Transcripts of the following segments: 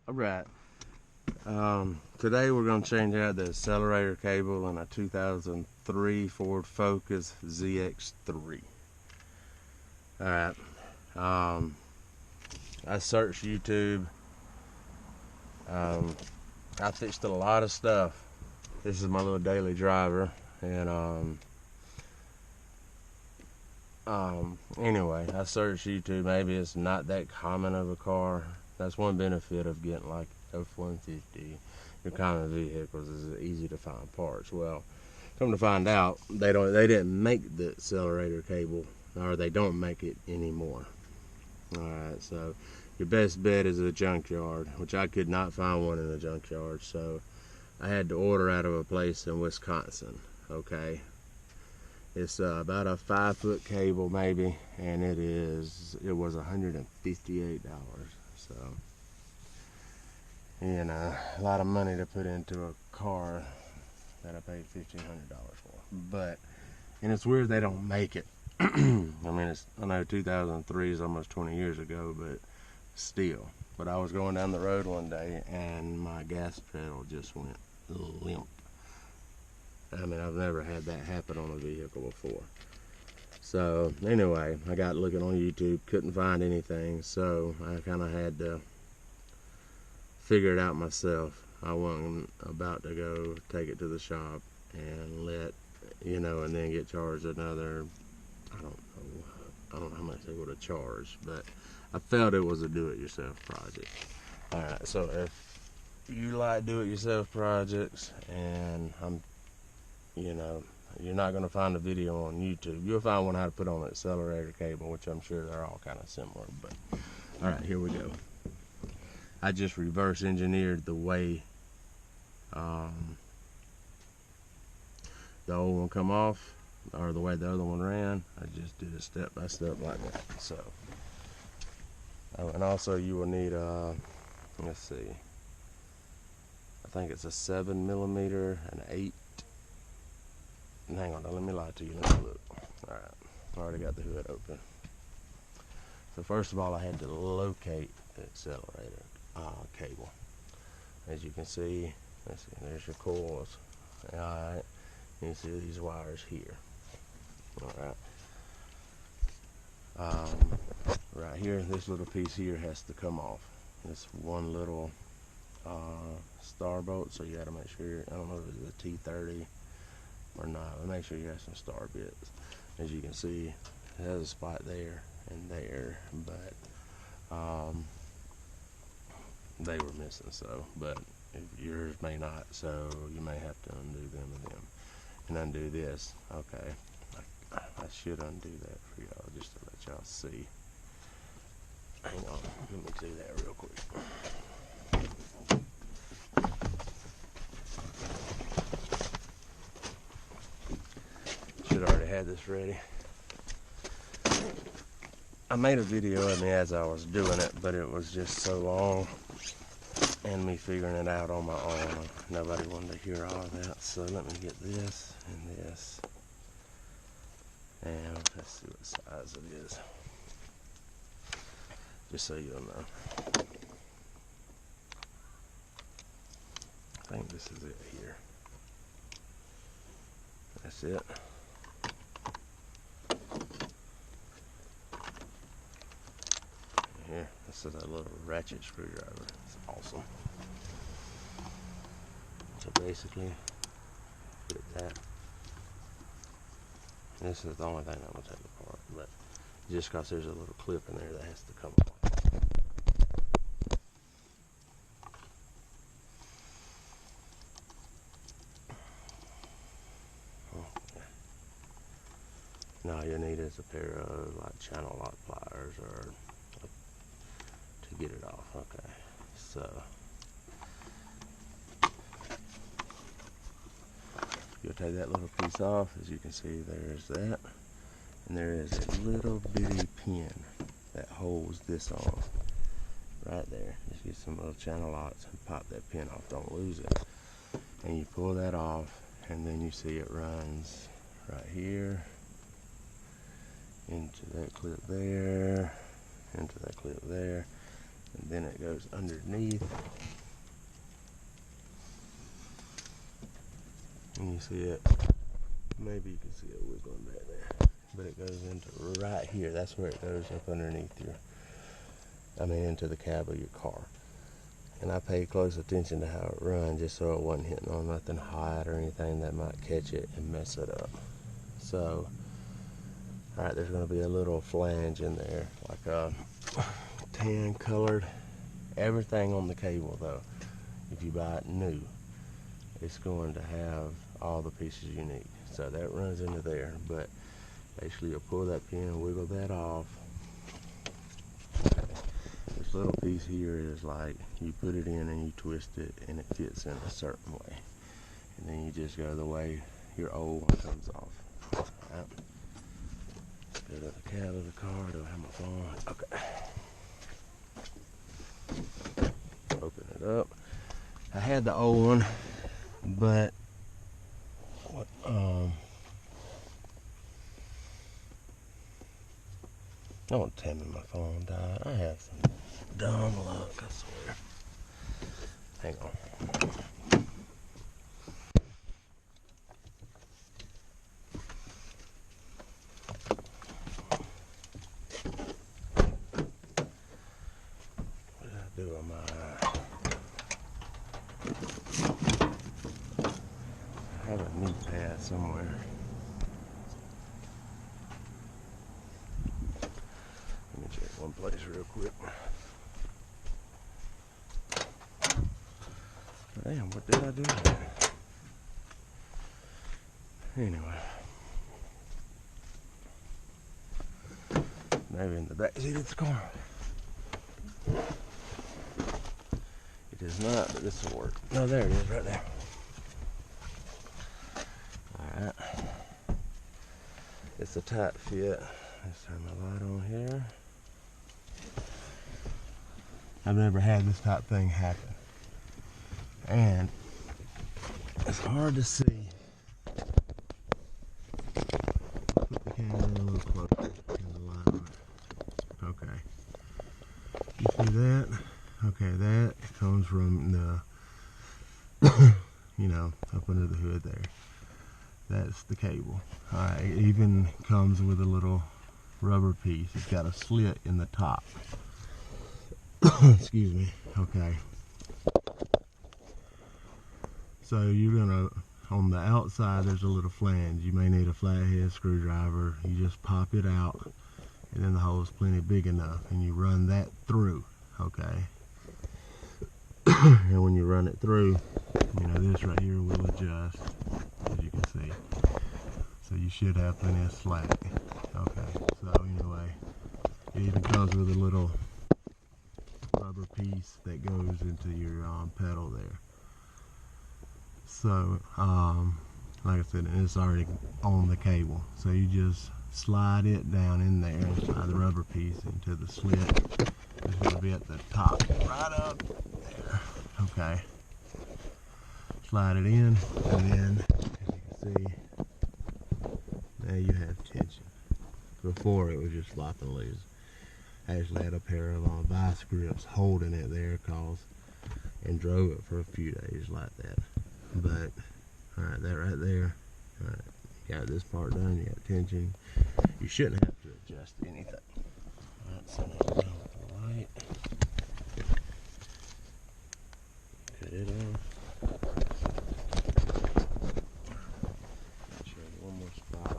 Alright, today we're going to change out the accelerator cable in a 2003 Ford Focus Zx3. Alright, I searched YouTube. I fixed a lot of stuff. This is my little daily driver, and anyway, I searched YouTube. Maybe it's not that common of a car. That's one benefit of getting like F-150. Your common vehicles is easy to find parts. Well, come to find out, they didn't make the accelerator cable, or they don't make it anymore. Alright, so your best bet is a junkyard, which I could not find one in a junkyard, so I had to order out of a place in Wisconsin. Okay, it's about a 5-foot cable maybe, and it was $158. So, you know, a lot of money to put into a car that I paid $1,500 for. But, and it's weird they don't make it. I mean, I know 2003 is almost 20 years ago, but still. But I was going down the road one day and my gas pedal just went limp. I mean, I've never had that happen on a vehicle before. So anyway, I got looking on YouTube, couldn't find anything, so I kind of had to figure it out myself. I wasn't about to go take it to the shop and and then get charged another, I don't know how much they would have charged, but I felt it was a do-it-yourself project. Alright, so if you like do-it-yourself projects, and you're not going to find a video on YouTube. You'll find one how to put on an accelerator cable, which I'm sure they're all kind of similar. But all right, here we go. I just reverse engineered the way the old one come off, or the way the other one ran. I just did it step by step like that. So, and also you will need let's see, I think it's a 7mm and 8. Hang on, let me lie to you. Let me look. Alright, I already got the hood open. So first of all, I had to locate the accelerator cable. As you can see, let's see, there's your coils. Alright, you can see these wires here. Alright. Right here, this little piece here has to come off. This one little star bolt, so you gotta make sure, I don't know if it's a T30 or not, but make sure you have some star bits. As you can see, it has a spot there and there, but they were missing, so, but yours may not, so you may have to undo them and undo this. Okay, I should undo that for y'all just to let y'all see. Hang on, let me do that real quick. Should already had this ready. I made a video of me as I was doing it, but it was just so long and me figuring it out on my own. Nobody wanted to hear all of that, so let me get this and this, and let's see what size it is, just so you'll know. I think this is it here. That's it. Here, this is a little ratchet screwdriver. It's awesome. So basically, put that. This is the only thing I'm gonna take apart, but just because there's a little clip in there that has to come off. Now all you need is a pair of like channel lock pliers to get it off. Okay, so you'll take that little piece off. As you can see, there's that, and there is a little bitty pin that holds this on right there. Just get some little channel locks and pop that pin off. Don't lose it. And you pull that off, and then you see it runs right here into that clip there, into that clip there, and then it goes underneath. And you see it, maybe you can see it wiggling back there, but it goes into right here. That's where it goes up underneath into the cab of your car. And I paid close attention to how it runs, just so it wasn't hitting on nothing hot or anything that might catch it and mess it up. So, alright, there's going to be a little flange in there, like a tan colored. Everything on the cable, though, if you buy it new, it's going to have all the pieces you need. So that runs into there, but basically you'll pull that pin, wiggle that off. This little piece here is like you put it in and you twist it and it fits in a certain way, and then you just go the way your old one comes off. Alright. Go to the cab of the car. Do I have my phone? Okay. Open it up. I had the old one, but don't tell me my phone died. I have some dumb luck, I swear. Hang on. What did I do on my... I have a knee pad somewhere. Let me check one place real quick. Damn, what did I do there? Anyway. Maybe in the back seat of the car. It is not, but this will work. No, there it is right there. Alright. It's a tight fit. Let's turn my light on here. I've never had this type thing happen. And it's hard to see. Put the camera a little closer. Turn the light on. Okay. You see that? Okay, that comes from the, up under the hood there. That's the cable. Alright, it even comes with a little rubber piece. It's got a slit in the top. Excuse me. Okay. So you're gonna, on the outside there's a little flange. You may need a flathead screwdriver. You just pop it out, and then the hole is plenty big enough, and you run that through. Okay. And when you run it through, this right here will adjust, as you can see. So you should have plenty of slack. Okay, so anyway, it even comes with a little rubber piece that goes into your pedal there. So, like I said, it's already on the cable. So you just slide it down in there, slide the rubber piece into the slit. It's going to be at the top, right up there. Okay. Slide it in, and then, as you can see, now you have tension. Before it was just flopping loose. I actually had a pair of vice grips holding it there, and drove it for a few days like that. But, alright, that right there, alright, you got this part done, you got tension. You shouldn't have to adjust anything. Alright, so now we're done with the light. Cut it off. Show you one more spot.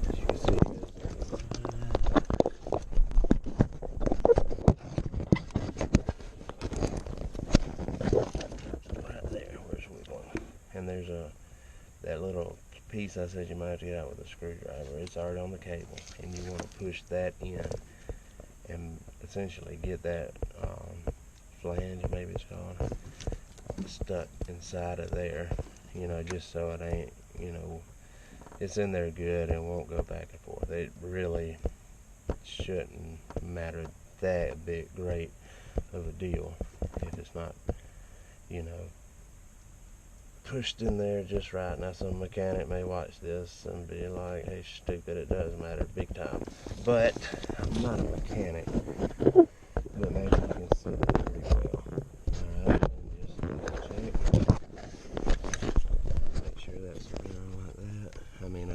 As you can see, it goes right there. Where's we going? And there's that little piece I said you might have to get out with a screwdriver. It's already on the cable, and you want to push that in and essentially get that flange, maybe it's called, stuck inside of there, just so it ain't, it's in there good and won't go back and forth. It really shouldn't matter that great of a deal if it's not, pushed in there just right. Now some mechanic may watch this and be like, hey stupid, it does matter big time. But I'm not a mechanic, but maybe you can see that pretty well. Alright, and just double check. Make sure that's around like that. I mean,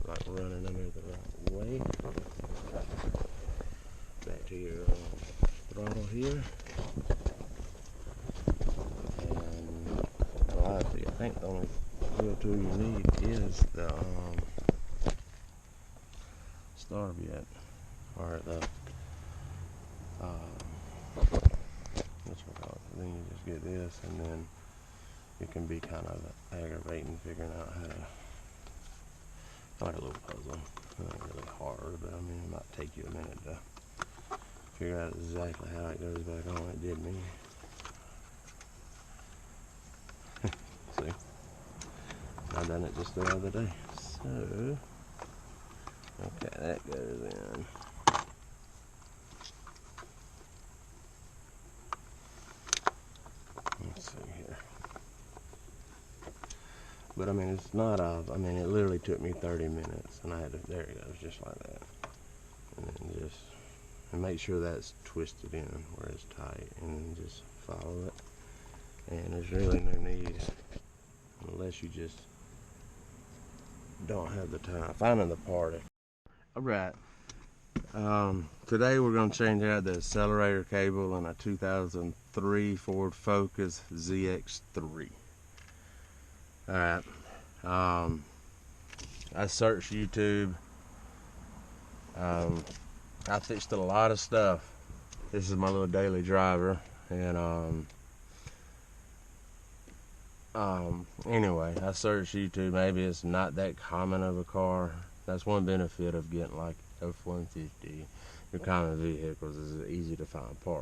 like running them the right way. Back to your throttle here. I think the only real tool you need is the starter bit, or the then you just get this, and then it can be kind of aggravating figuring out how to, like a little puzzle. Not really hard, but I mean it might take you a minute to figure out exactly how it goes back on. It did me. See, I done it just the other day. So, okay, that goes in. Let's see here. But I mean, it's not I mean, it literally took me 30 minutes, and I had to. There it goes, just like that. And then just make sure that's twisted in where it's tight, and then just follow it. And there's really no need, unless you just don't have the time finding the part. Alright, today we're going to change out the accelerator cable in a 2003 Ford Focus Zx3. Alright, I searched YouTube. I fixed a lot of stuff. This is my little daily driver, and anyway, I searched YouTube. Maybe it's not that common of a car. That's one benefit of getting like F-150. Your common vehicles is easy to find parts.